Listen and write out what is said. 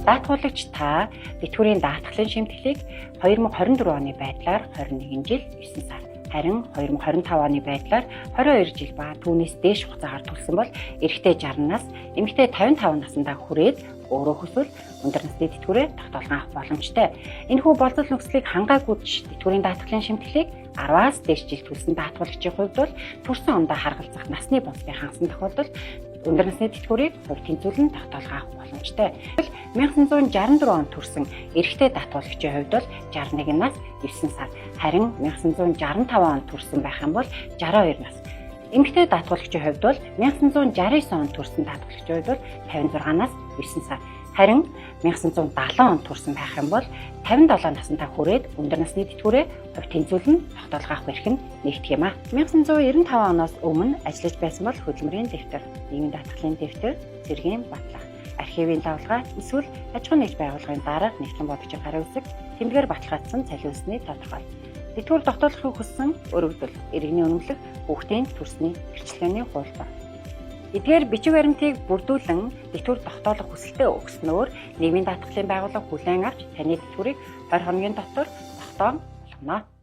Даатгуулагч та тэтгэврийн даатгалын шимтгэлийг 2024 оны байдлаар 21 жил 9 сар, харин 2025 оны байдлаар 22 жил ба түүнээс дээш хугацаагаар төлсөн бол эрэгтэй 60-наас эмэгтэй 55 наснда хүрээд өөрөө хүсвэл өндөр насны тэтгэврээр тогтоолгон авах боломжтой. Энэхүү болцол нөхцөлийг хангаагүйч тэтгэврийн даатгалын шимтгэлийг 10-аас дээш жил төлсөн даатгуулагчийн хувьд бол төрсөн ондоо харгалзах насны бонцыг хангасан тохиолдолд өндөр насны тэтгэврийг хувь тэнцвэрлэн тогтоолгон авах боломжтой. 1964 онд төрсэн эрэгтэй даатгуулагчийн хувьд бол 61-наас 9 сар, харин 1965 онд төрсэн байх юм бол 62 нас. Эмэгтэй даатгуулагчийн хувьд бол 1969 онд төрсэн даатгуулагчийн хувьд бол 56-наас 9 сар, харин 1970 онд төрсэн байх юм бол 57 наснда хүрээд өндөр насны тэтгэврээ хувь тэнцвэрлэн тогтоолгон авах эрх нь нэгдэх юм а. 1995 оноос өмнө ажиллаж байсан бол хөдөлмөрийн дэвтэр, нийгмийн даатгалын дэвтэр, цэргийн батлах, архивын лавлгаа, эсвэл аж ахуйн нэгж байгууллагын дарга нэгтлэн бодогчийн гарын үсэг, тэмдгээр баталгаажсан цалин үлсний тодорхой. Тэтгэвэр тогтоолохыг хүссэн өргөдөл, иргэний үнэмлэх, хүүхдийн төрсний гэрчлэгээний хуулбар. Эдгээр бичиг баримтыг бүрдүүлэн тэтгэвэр тогтоолох хүсэлтээ өгснөөр нийгмийн даатгалын байгууллага хүлээн авч таны тэтгэврийг 20 хоногийн дотор тогтоон болгоно.